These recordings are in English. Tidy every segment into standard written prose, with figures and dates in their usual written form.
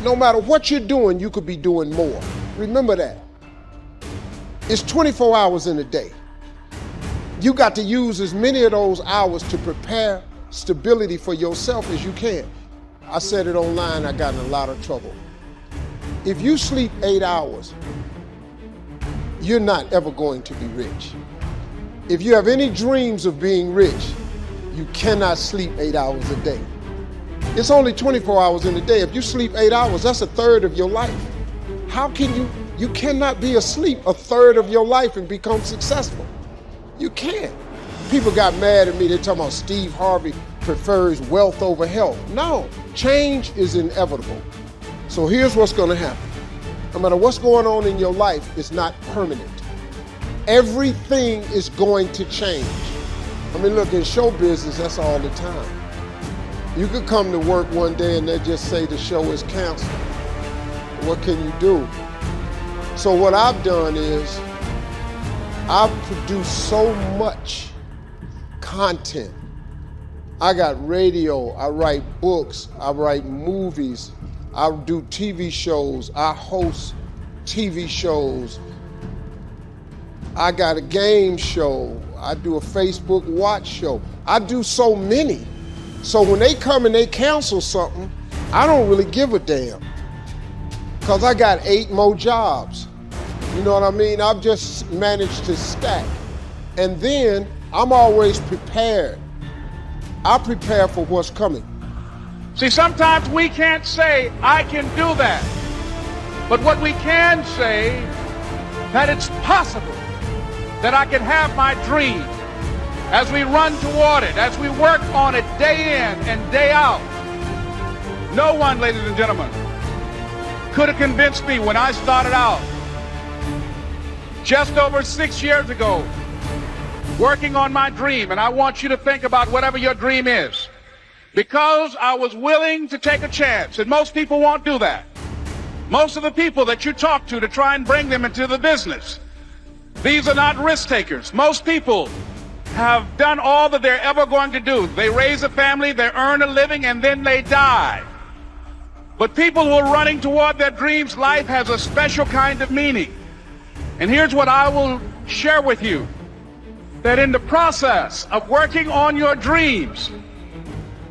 No matter what you're doing, you could be doing more. Remember that. It's 24 hours in a day. You got to use as many of those hours to prepare stability for yourself as you can. I said it online, I got in a lot of trouble. If you sleep 8 hours, you're not ever going to be rich. If you have any dreams of being rich, you cannot sleep 8 hours a day. It's only 24 hours in a day. If you sleep 8 hours, that's a third of your life. How can you cannot be asleep a third of your life and become successful. You can't. People got mad at me, they're talking about Steve Harvey prefers wealth over health. No, change is inevitable. So here's what's gonna happen. No matter what's going on in your life, it's not permanent. Everything is going to change. I mean, look, in show business, that's all the time. You could come to work one day and they just say the show is canceled. What can you do? So what I've done is I've produced so much content. I got radio, I write books, I write movies, I do TV shows, I host TV shows. I got a game show, I do a Facebook watch show. I do so many. So when they come and they cancel something, I don't really give a damn. Because I got 8 more jobs. You know what I mean? I've just managed to stack. And then I'm always prepared. I prepare for what's coming. See, sometimes we can't say, I can do that. But what we can say, that it's possible that I can have my dream as we run toward it, as we work on it day in and day out. No one, ladies and gentlemen, could have convinced me when I started out just over 6 years ago, working on my dream. And I want you to think about whatever your dream is. Because I was willing to take a chance, and most people won't do that. Most of the people that you talk to try and bring them into the business, these are not risk takers. Most people have done all that they're ever going to do. They raise a family, they earn a living, and then they die. But people who are running toward their dreams, life has a special kind of meaning. And here's what I will share with you, that in the process of working on your dreams,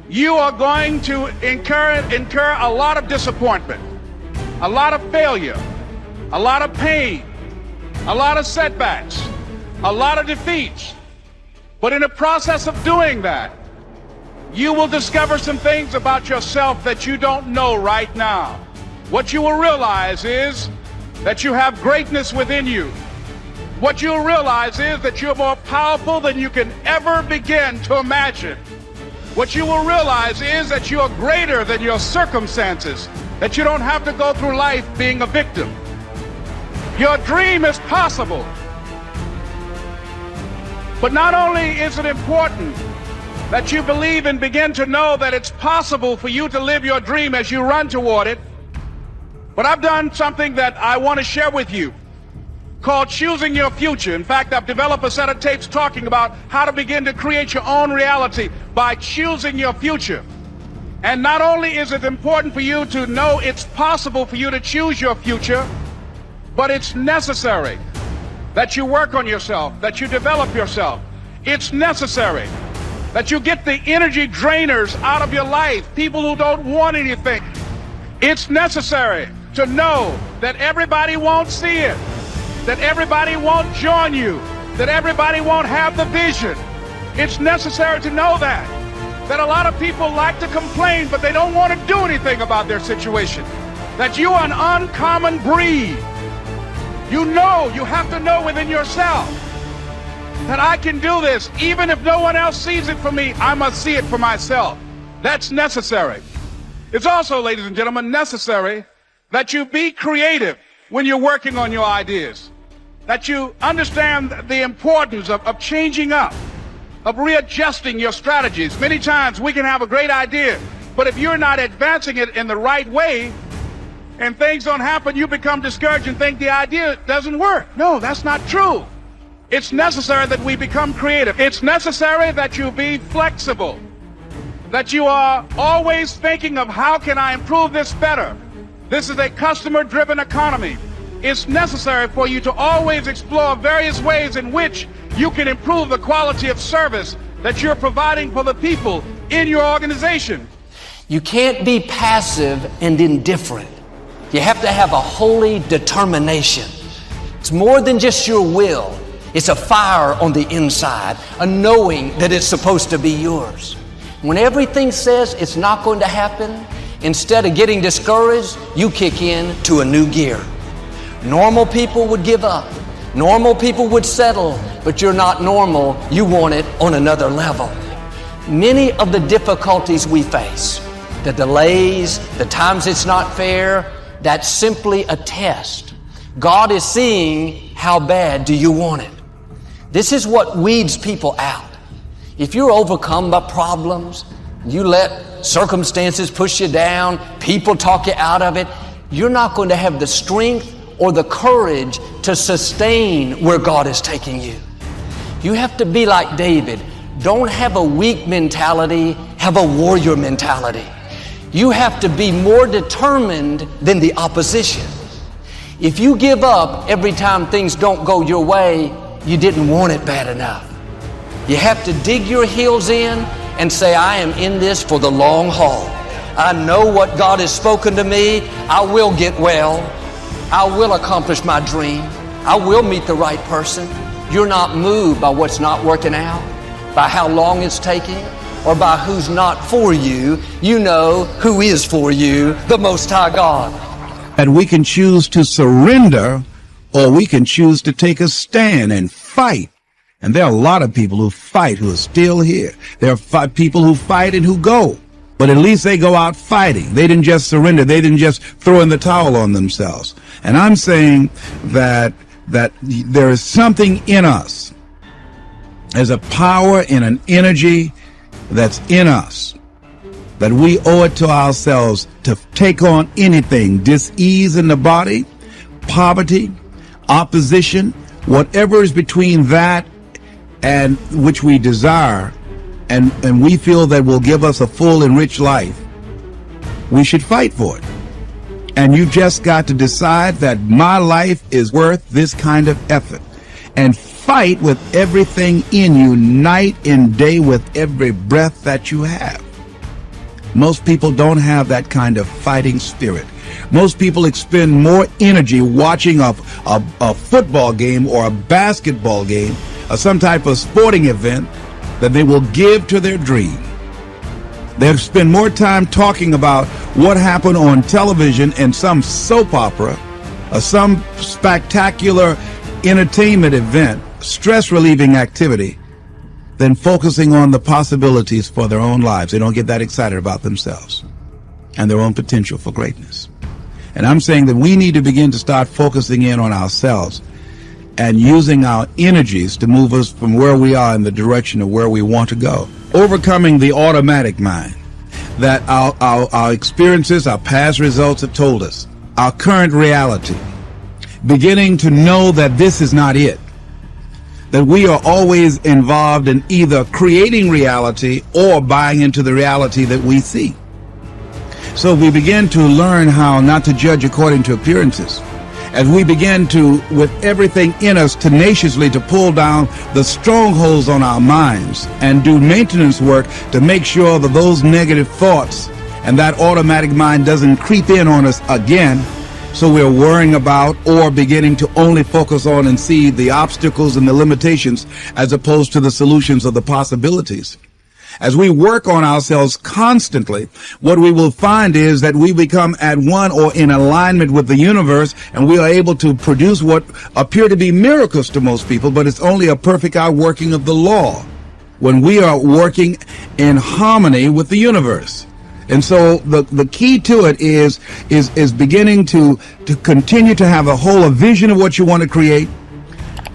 you are going to incur a lot of disappointment, a lot of failure, a lot of pain, a lot of setbacks, a lot of defeats. But in the process of doing that, you will discover some things about yourself that you don't know right now. What you will realize is that you have greatness within you. What you'll realize is that you're more powerful than you can ever begin to imagine. What you will realize is that you are greater than your circumstances, that you don't have to go through life being a victim. Your dream is possible. But not only is it important that you believe and begin to know that it's possible for you to live your dream as you run toward it, but I've done something that I want to share with you called Choosing Your Future. In fact, I've developed a set of tapes talking about how to begin to create your own reality by choosing your future. And not only is it important for you to know it's possible for you to choose your future, but it's necessary that you work on yourself, that you develop yourself. It's necessary that you get the energy drainers out of your life, people who don't want anything. It's necessary to know that everybody won't see it, that everybody won't join you, that everybody won't have the vision. It's necessary to know that a lot of people like to complain, but they don't want to do anything about their situation, that you are an uncommon breed. You know, you have to know within yourself that I can do this. Even if no one else sees it for me, I must see it for myself. That's necessary. It's also, ladies and gentlemen, necessary that you be creative when you're working on your ideas, that you understand the importance of changing up, of readjusting your strategies. Many times we can have a great idea, but if you're not advancing it in the right way and things don't happen, you become discouraged and think the idea doesn't work. No, that's not true. It's necessary that we become creative. It's necessary that you be flexible, that you are always thinking of how can I improve this better, This is a customer-driven economy. It's necessary for you to always explore various ways in which you can improve the quality of service that you're providing for the people in your organization. You can't be passive and indifferent. You have to have a holy determination. It's more than just your will. It's a fire on the inside, a knowing that it's supposed to be yours. When everything says it's not going to happen, instead of getting discouraged, you kick in to a new gear. Normal people would give up. Normal people would settle, but you're not normal. You want it on another level. Many of the difficulties we face, the delays, the times it's not fair, that's simply a test. God is seeing how bad do you want it. This is what weeds people out. If you're overcome by problems, you let circumstances push you down, people talk you out of it, you're not going to have the strength or the courage to sustain where God is taking you. You have to be like David. Don't have a weak mentality, have a warrior mentality. You have to be more determined than the opposition. If you give up every time things don't go your way, you didn't want it bad enough. You have to dig your heels in and say, I am in this for the long haul. I know what God has spoken to me. I will get well. I will accomplish my dream. I will meet the right person. You're not moved by what's not working out, by how long it's taking, or by who's not for you. You know who is for you, the Most High God. And we can choose to surrender, or we can choose to take a stand and fight. And there are a lot of people who fight who are still here. There are people who fight and who go. But at least they go out fighting. They didn't just surrender. They didn't just throw in the towel on themselves. And I'm saying that there is something in us. There's a power and an energy that's in us that we owe it to ourselves to take on anything, dis-ease in the body, poverty, opposition, whatever is between that and which we desire, and we feel that will give us a full and rich life. We should fight for it. And you just got to decide that my life is worth this kind of effort, and fight with everything in you, night and day, with every breath that you have. Most people don't have that kind of fighting spirit. Most people expend more energy watching a football game or a basketball game or some type of sporting event than they will give to their dream. They'll spend more time talking about what happened on television in some soap opera or some spectacular entertainment event, stress-relieving activity, than focusing on the possibilities for their own lives. They don't get that excited about themselves and their own potential for greatness. And I'm saying that we need to begin to start focusing in on ourselves and using our energies to move us from where we are in the direction of where we want to go. Overcoming the automatic mind that our experiences, our past results have told us, our current reality, beginning to know that this is not it, that we are always involved in either creating reality or buying into the reality that we see. So we begin to learn how not to judge according to appearances, as we begin to, with everything in us, tenaciously to pull down the strongholds on our minds and do maintenance work to make sure that those negative thoughts and that automatic mind doesn't creep in on us again, so we're worrying about or beginning to only focus on and see the obstacles and the limitations as opposed to the solutions or the possibilities. As we work on ourselves constantly, what we will find is that we become at one or in alignment with the universe, and we are able to produce what appear to be miracles to most people, but it's only a perfect outworking of the law when we are working in harmony with the universe. And so the key to it is beginning to continue to have a vision of what you want to create,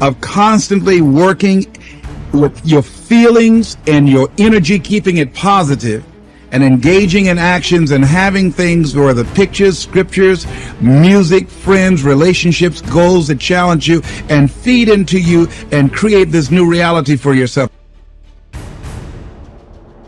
of constantly working with your feelings and your energy, keeping it positive, and engaging in actions and having things where the pictures, scriptures, music, friends, relationships, goals that challenge you and feed into you and create this new reality for yourself.